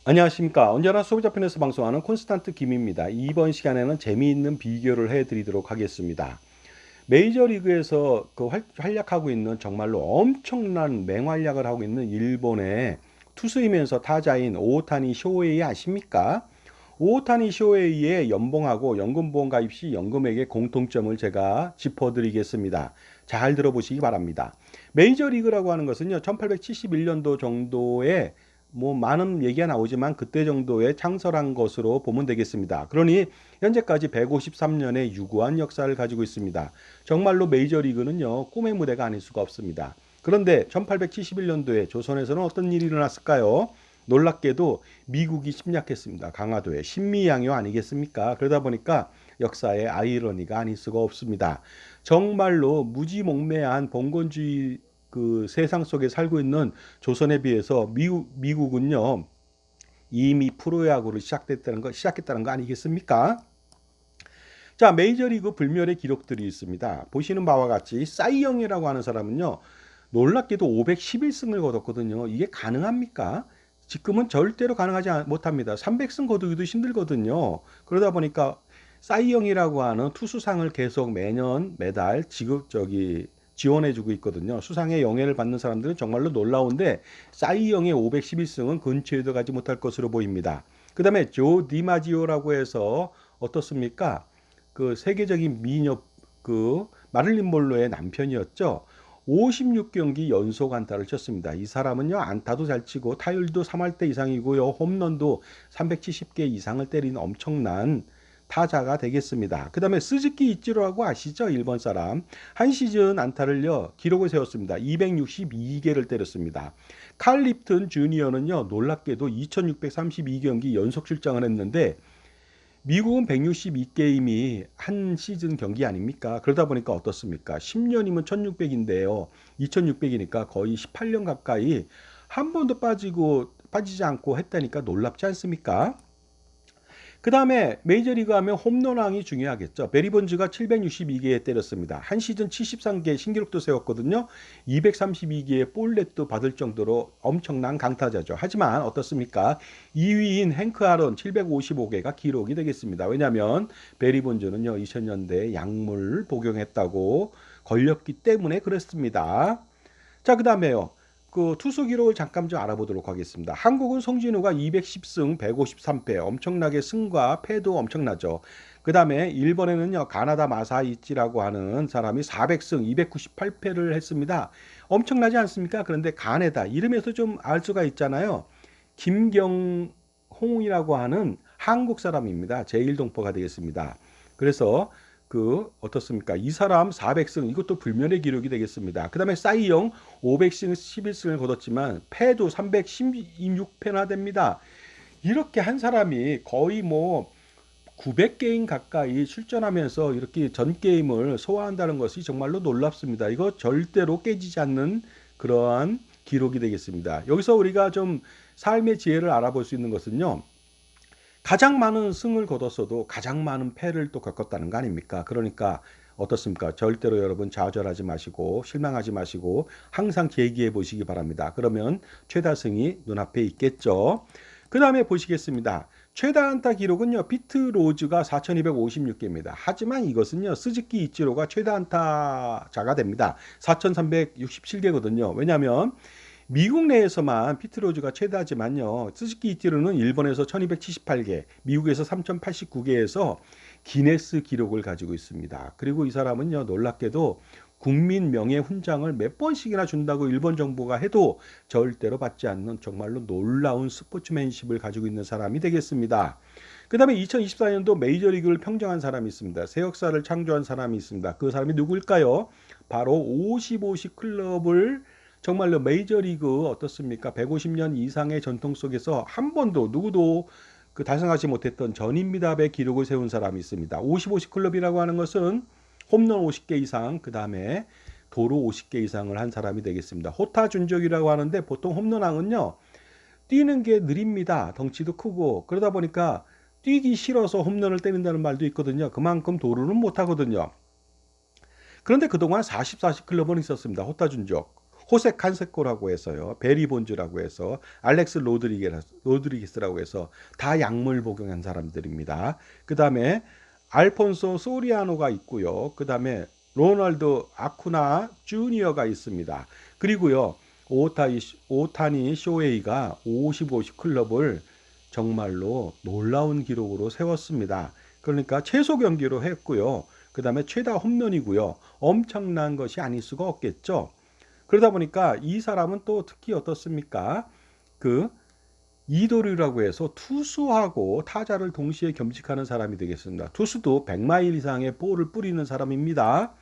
안녕하십니까. 언제나 소비자편에서 방송하는 콘스탄트 김입니다. 이번 시간에는 재미있는 비교를 해드리도록 하겠습니다. 메이저리그에서 활약하고 있는 정말로 엄청난 맹활약을 하고 있는 일본의 투수이면서 타자인 오오타니 쇼헤이 아십니까? 오오타니 쇼헤이의 연봉하고 연금보험 가입 시 연금액의 공통점을 제가 짚어드리겠습니다. 잘 들어보시기 바랍니다. 메이저리그라고 하는 것은요, 1871년도 정도에 많은 얘기가 나오지만 그때 정도에 창설한 것으로 보면 되겠습니다. 그러니 현재까지 153년의 유구한 역사를 가지고 있습니다. 정말로 메이저리그는요, 꿈의 무대가 아닐 수가 없습니다. 그런데 1871년도에 조선에서는 어떤 일이 일어났을까요? 놀랍게도 미국이 침략했습니다. 강화도에 신미양요 아니겠습니까? 그러다 보니까 역사의 아이러니가 아닐 수가 없습니다. 정말로 무지몽매한 봉건주의 세상 속에 살고 있는 조선에 비해서 미국은요 이미 프로야구를 시작했다는 거 아니겠습니까? 자, 메이저리그 불멸의 기록들이 있습니다. 보시는 바와 같이 싸이영이라고 하는 사람은요 놀랍게도 511승을 거뒀거든요. 이게 가능합니까? 지금은 절대로 가능하지 못합니다. 300승 거두기도 힘들거든요. 그러다 보니까 싸이영이라고 하는 투수상을 계속 매년 매달 지원해주고 있거든요. 수상의 영예를 받는 사람들은 정말로 놀라운데 싸이영의 511승은 근처에도 가지 못할 것으로 보입니다. 그 다음에 조 디마지오라고 해서 어떻습니까? 그 세계적인 미녀 마릴린 monroe의 남편이었죠. 56경기 연속 안타를 쳤습니다. 이 사람은요 안타도 잘 치고 타율도 3할대 이상이고요 홈런도 370개 이상을 때리는 엄청난 타자가 되겠습니다. 그 다음에 스즈키 이치로라고 아시죠? 일본 사람. 한 시즌 안타를요 기록을 세웠습니다. 262개를 때렸습니다. 칼 립튼 주니어는요 놀랍게도 2632경기 연속 출장을 했는데 미국은 162게임이 한 시즌 경기 아닙니까? 그러다 보니까 어떻습니까? 10년이면 1600인데요. 2600이니까 거의 18년 가까이 한 번도 빠지지 않고 했다니까 놀랍지 않습니까? 그 다음에 메이저리그 하면 홈런왕이 중요하겠죠. 베리 본즈가 762개 때렸습니다. 한 시즌 73개 신기록도 세웠거든요. 232개의 볼넷도 받을 정도로 엄청난 강타자죠. 하지만 어떻습니까? 2위인 행크 아론 755개가 기록이 되겠습니다. 왜냐하면 베리 본즈는요 2000년대에 약물 복용했다고 걸렸기 때문에 그렇습니다. 자, 그 다음에요. 투수 기록을 잠깐 좀 알아보도록 하겠습니다. 한국은 송진우가 210승 153패 엄청나게 승과 패도 엄청나죠. 그 다음에 일본에는요 가나다 마사이치라고 하는 사람이 400승 298패를 했습니다. 엄청나지 않습니까? 그런데 가네다 이름에서 좀 알 수가 있잖아요. 김경홍이라고 하는 한국 사람입니다. 제1동포가 되겠습니다. 그래서 어떻습니까? 이 사람 400승 이것도 불면의 기록이 되겠습니다. 그 다음에 싸이영 500승 11승을 거뒀지만 패도 316패나 됩니다. 이렇게 한 사람이 거의 900게임 가까이 출전하면서 이렇게 전 게임을 소화한다는 것이 정말로 놀랍습니다. 이거 절대로 깨지지 않는 그러한 기록이 되겠습니다. 여기서 우리가 좀 삶의 지혜를 알아볼 수 있는 것은요. 가장 많은 승을 거뒀어도 가장 많은 패를 또 겪었다는 거 아닙니까? 그러니까 어떻습니까? 절대로 여러분 좌절하지 마시고 실망하지 마시고 항상 제기해 보시기 바랍니다. 그러면 최다승이 눈앞에 있겠죠. 그 다음에 보시겠습니다. 최다 안타 기록은요. 피트 로즈가 4256개입니다. 하지만 이것은요. 스즈키 이치로가 최다 안타자가 됩니다. 4367개거든요. 왜냐하면 미국 내에서만 피트로즈가 최다지만요. 스즈키 이치로는 일본에서 1278개, 미국에서 3089개에서 기네스 기록을 가지고 있습니다. 그리고 이 사람은요. 놀랍게도 국민 명예 훈장을 몇 번씩이나 준다고 일본 정부가 해도 절대로 받지 않는 정말로 놀라운 스포츠맨십을 가지고 있는 사람이 되겠습니다. 그 다음에 2024년도 메이저리그를 평정한 사람이 있습니다. 새 역사를 창조한 사람이 있습니다. 그 사람이 누구일까요? 바로 55시 클럽을 정말로 메이저리그 어떻습니까? 150년 이상의 전통 속에서 한 번도 누구도 달성하지 못했던 전인미답의 기록을 세운 사람이 있습니다. 55시 클럽이라고 하는 것은 홈런 50개 이상, 그 다음에 도루 50개 이상을 한 사람이 되겠습니다. 호타 준족이라고 하는데 보통 홈런왕은요, 뛰는 게 느립니다. 덩치도 크고 그러다 보니까 뛰기 싫어서 홈런을 때린다는 말도 있거든요. 그만큼 도루는 못 하거든요. 그런데 그동안 44시 클럽은 있었습니다. 호타 준족. 호세 칸세코라고 해서요, 베리 본즈라고 해서, 알렉스 로드리게스라고 해서 다 약물 복용한 사람들입니다. 그 다음에 알폰소 소리아노가 있고요. 그 다음에 로널드 아쿠나 주니어가 있습니다. 그리고요, 오타니 쇼헤이가 50-50 클럽을 정말로 놀라운 기록으로 세웠습니다. 그러니까 최소 경기로 했고요. 그 다음에 최다 홈런이고요. 엄청난 것이 아닐 수가 없겠죠. 그러다 보니까 이 사람은 또 특히 어떻습니까? 그 이도류라고 해서 투수하고 타자를 동시에 겸직하는 사람이 되겠습니다. 투수도 100마일 이상의 볼을 뿌리는 사람입니다.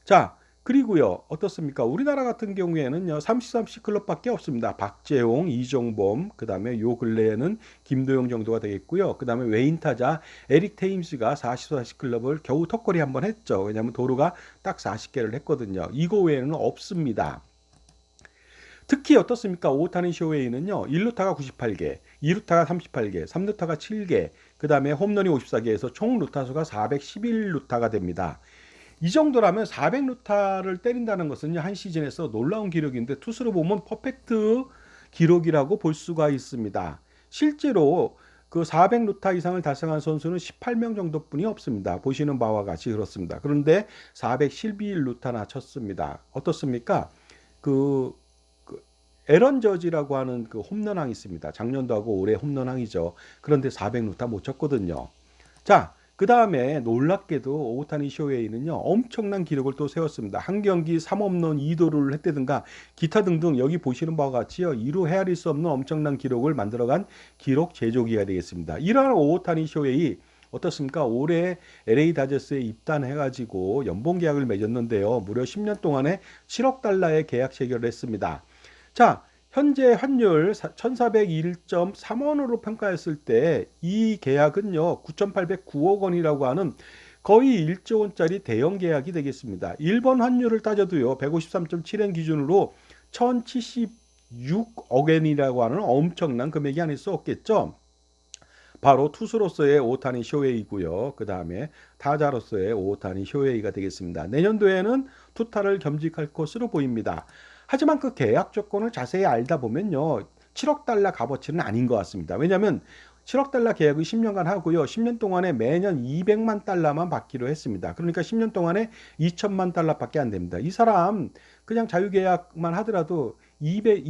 자, 그리고요, 어떻습니까? 우리나라 같은 경우에는요, 30-30 클럽밖에 없습니다. 박재홍, 이종범, 그 다음에 요 근래에는 김도영 정도가 되겠고요. 그 다음에 외인 타자 에릭 테임스가 40-40 클럽을 겨우 턱걸이 한번 했죠. 왜냐하면 도루가 딱 40개를 했거든요. 이거 외에는 없습니다. 특히 어떻습니까? 오타니 쇼웨이는요, 1루타가 98개, 2루타가 38개, 3루타가 7개, 그 다음에 홈런이 54개에서 총 루타수가 411루타가 됩니다. 이 정도라면 400루타를 때린다는 것은 한 시즌에서 놀라운 기록인데, 투수로 보면 퍼펙트 기록이라고 볼 수가 있습니다. 실제로 그 400루타 이상을 달성한 선수는 18명 정도뿐이 없습니다. 보시는 바와 같이 그렇습니다. 그런데 411루타나 쳤습니다. 어떻습니까? 그 에런 저지라고 하는 그 홈런왕이 있습니다. 작년도 하고 올해 홈런왕이죠. 그런데 400루타 못 쳤거든요. 자, 그 다음에 놀랍게도 오타니 쇼헤이는요, 엄청난 기록을 또 세웠습니다. 한 경기 3홈런 2도루를 했다든가 기타 등등, 여기 보시는 바와 같이요, 이루 헤아릴 수 없는 엄청난 기록을 만들어간 기록 제조기가 되겠습니다. 이러한 오타니 쇼헤이 어떻습니까? 올해 LA 다저스에 입단해가지고 연봉 계약을 맺었는데요, 무려 10년 동안에 7억 달러의 계약 체결을 했습니다. 자, 현재 환율 1401.3원으로 평가했을 때 이 계약은요, 9,809억 원이라고 하는 거의 1조 원짜리 대형 계약이 되겠습니다. 일본 환율을 따져도요, 153.7엔 기준으로 1,076억 엔이라고 하는 엄청난 금액이 아닐 수 없겠죠. 바로 투수로서의 오타니 쇼헤이고요. 그 다음에 타자로서의 오타니 쇼헤이가 되겠습니다. 내년도에는 투타를 겸직할 것으로 보입니다. 하지만 그 계약 조건을 자세히 알다 보면요, 7억 달러 값어치는 아닌 것 같습니다. 왜냐하면 7억 달러 계약을 10년간 하고요, 10년 동안에 매년 200만 달러만 받기로 했습니다. 그러니까 10년 동안에 2천만 달러밖에 안 됩니다. 이 사람 그냥 자유계약만 하더라도 200,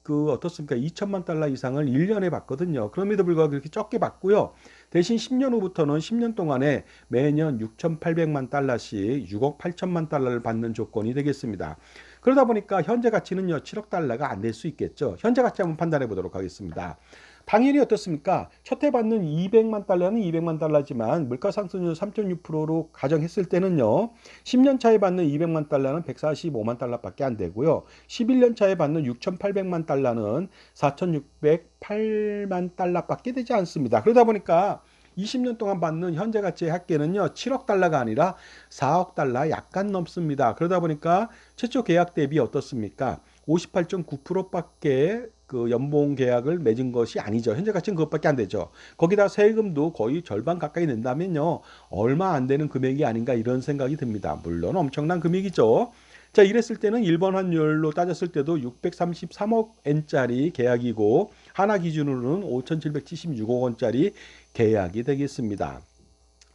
어떻습니까? 2천만 달러 이상을 1년에 받거든요. 그럼에도 불구하고 그렇게 적게 받고요. 대신 10년 후부터는 10년 동안에 매년 6,800만 달러씩 6억 8천만 달러를 받는 조건이 되겠습니다. 그러다 보니까 현재 가치는요, 7억 달러가 안 될 수 있겠죠. 현재 가치 한번 판단해 보도록 하겠습니다. 당연히 어떻습니까? 첫 해 받는 200만 달러는 200만 달러지만 물가 상승률 3.6%로 가정했을 때는요, 10년 차에 받는 200만 달러는 145만 달러밖에 안 되고요. 11년 차에 받는 6,800만 달러는 4,608만 달러밖에 되지 않습니다. 그러다 보니까 20년 동안 받는 현재 가치의 합계는요, 7억 달러가 아니라 4억 달러 약간 넘습니다. 그러다 보니까 최초 계약 대비 어떻습니까? 58.9%밖에 그 연봉 계약을 맺은 것이 아니죠. 현재 가치는 그것밖에 안 되죠. 거기다 세금도 거의 절반 가까이 낸다면요, 얼마 안 되는 금액이 아닌가 이런 생각이 듭니다. 물론 엄청난 금액이죠. 자, 이랬을 때는 일본 환율로 따졌을 때도 633억 엔짜리 계약이고 하나 기준으로는 5,776억 원짜리 계약이 되겠습니다.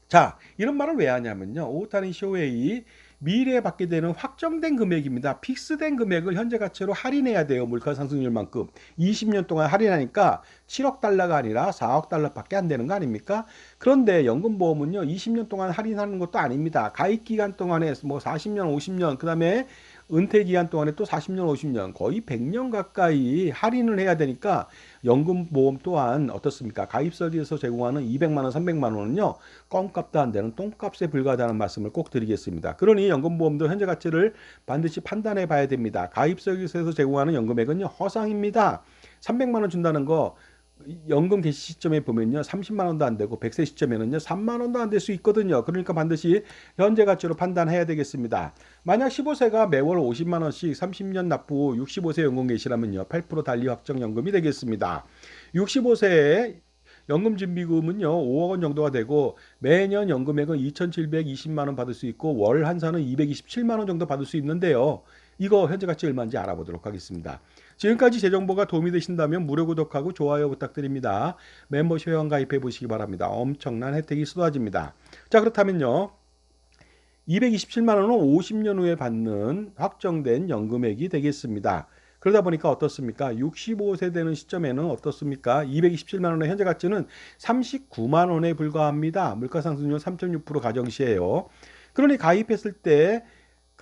자, 이런 말을 왜 하냐면요, 오타니 쇼헤이 미래에 받게 되는 확정된 금액입니다. 픽스된 금액을 현재 가치로 할인해야 돼요. 물가 상승률만큼. 20년 동안 할인하니까 7억 달러가 아니라 4억 달러밖에 안 되는 거 아닙니까? 그런데 연금보험은요, 20년 동안 할인하는 것도 아닙니다. 가입 기간 동안에 뭐 40년, 50년, 그 다음에 은퇴 기간 동안에 또 40년, 50년, 거의 100년 가까이 할인을 해야 되니까 연금보험 또한 어떻습니까? 가입설에서 제공하는 200만 원, 300만 원은요, 껌값도 안 되는 똥값에 불과하다는 말씀을 꼭 드리겠습니다. 그러니 연금보험도 현재 가치를 반드시 판단해 봐야 됩니다. 가입설에서 제공하는 연금액은요, 허상입니다. 300만 원 준다는 거 연금 개시 시점에 보면요, 30만 원도 안 되고 100세 시점에는요, 3만 원도 안 될 수 있거든요. 그러니까 반드시 현재 가치로 판단해야 되겠습니다. 만약 15세가 매월 50만 원씩 30년 납부 65세 연금 개시라면요, 8% 달리 확정 연금이 되겠습니다. 65세에 연금 준비금은요, 5억 원 정도가 되고 매년 연금액은 2,720만 원 받을 수 있고 월 환산은 227만 원 정도 받을 수 있는데요. 이거 현재 가치 얼마인지 알아보도록 하겠습니다. 지금까지 제 정보가 도움이 되신다면 무료 구독하고 좋아요 부탁드립니다. 멤버십 회원 가입해 보시기 바랍니다. 엄청난 혜택이 쏟아집니다. 자, 그렇다면요. 227만 원은 50년 후에 받는 확정된 연금액이 되겠습니다. 그러다 보니까 어떻습니까? 65세 되는 시점에는 어떻습니까? 227만 원의 현재 가치는 39만 원에 불과합니다. 물가상승률 3.6% 가정시에요. 그러니 가입했을 때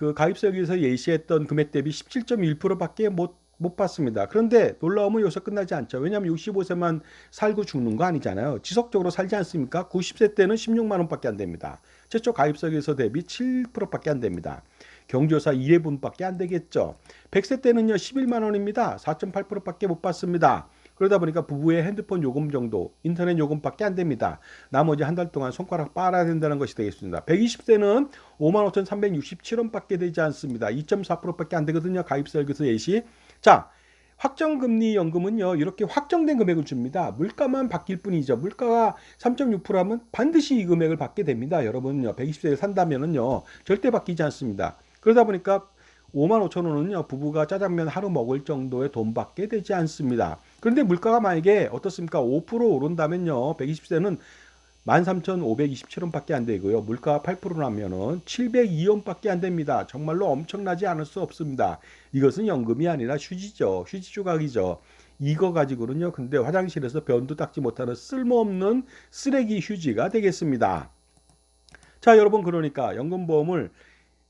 그 가입서에서 예시했던 금액 대비 17.1%밖에 못 받습니다. 그런데 놀라움은 여기서 끝나지 않죠. 왜냐하면 65세만 살고 죽는 거 아니잖아요. 지속적으로 살지 않습니까? 90세 때는 16만 원밖에 안 됩니다. 최초 가입서에서 대비 7%밖에 안 됩니다. 경조사 1회분밖에 안 되겠죠. 100세 때는요 11만 원입니다. 4.8%밖에 못 받습니다. 그러다 보니까 부부의 핸드폰 요금 정도, 인터넷 요금밖에 안 됩니다. 나머지 한 달 동안 손가락 빨아야 된다는 것이 되겠습니다. 120세는 55,367원밖에 되지 않습니다. 2.4%밖에 안 되거든요. 가입설계서 예시. 자, 확정금리 연금은요 이렇게 확정된 금액을 줍니다. 물가만 바뀔 뿐이죠. 물가가 3.6%하면 반드시 이 금액을 받게 됩니다. 여러분요 120세를 산다면은요 절대 바뀌지 않습니다. 그러다 보니까 5만 5천 원은요 부부가 짜장면 하루 먹을 정도의 돈밖에 되지 않습니다. 그런데 물가가 만약에 어떻습니까? 5% 오른다면요 120세는 13,527원밖에 안 되고요. 물가가 8%라면은 702원밖에 안 됩니다. 정말로 엄청나지 않을 수 없습니다. 이것은 연금이 아니라 휴지죠. 휴지 조각이죠. 이거 가지고는요. 근데 화장실에서 변도 닦지 못하는 쓸모없는 쓰레기 휴지가 되겠습니다. 자, 여러분 그러니까 연금보험을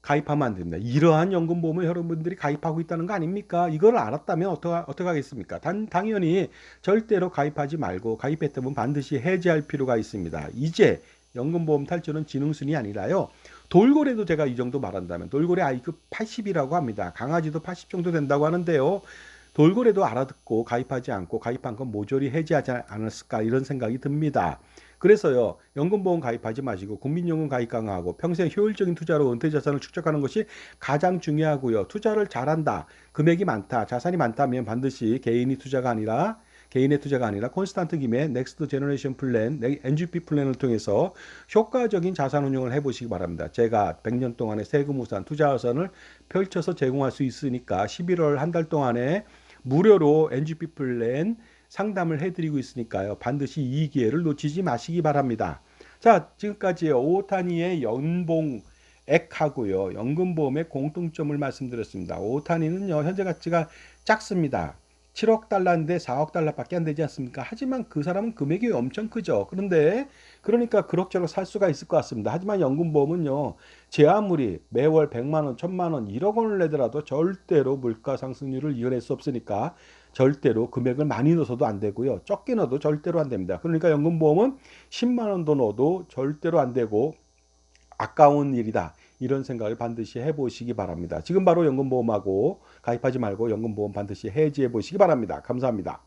가입하면 안 됩니다. 이러한 연금보험을 여러분들이 가입하고 있다는 거 아닙니까? 이걸 알았다면 어떻게 하겠습니까? 당연히 절대로 가입하지 말고 가입했다면 반드시 해지할 필요가 있습니다. 이제 연금보험 탈주는 지능순이 아니라요. 돌고래도 제가 이 정도 말한다면 돌고래 IQ 80이라고 합니다. 강아지도 80 정도 된다고 하는데요. 돌고래도 알아듣고 가입하지 않고 가입한 건 모조리 해지하지 않았을까 이런 생각이 듭니다. 그래서요 연금보험 가입하지 마시고 국민연금 가입 강화하고 평생 효율적인 투자로 은퇴자산을 축적하는 것이 가장 중요하고요. 투자를 잘한다, 금액이 많다, 자산이 많다면 반드시 개인의 투자가 아니라 콘스탄트 김의 넥스트 제너레이션 플랜, NGP 플랜을 통해서 효과적인 자산 운용을 해보시기 바랍니다. 제가 100년 동안의 세금 우산, 투자 우산을 펼쳐서 제공할 수 있으니까 11월 한 달 동안에 무료로 NGP 플랜 상담을 해드리고 있으니까요. 반드시 이 기회를 놓치지 마시기 바랍니다. 자, 지금까지 오타니의 연봉액하고요. 연금보험의 공통점을 말씀드렸습니다. 오타니는요. 현재 가치가 작습니다. 7억 달러인데 4억 달러밖에 안 되지 않습니까? 하지만 그 사람은 금액이 엄청 크죠. 그런데 그러니까 그럭저럭 살 수가 있을 것 같습니다. 하지만 연금보험은요. 제 아무리 매월 100만 원, 1000만 원, 1억 원을 내더라도 절대로 물가 상승률을 이겨낼 수 없으니까 절대로 금액을 많이 넣어서도 안 되고요. 적게 넣어도 절대로 안 됩니다. 그러니까 연금보험은 10만 원도 넣어도 절대로 안 되고 아까운 일이다. 이런 생각을 반드시 해보시기 바랍니다. 지금 바로 연금보험하고 가입하지 말고 연금보험 반드시 해지해 보시기 바랍니다. 감사합니다.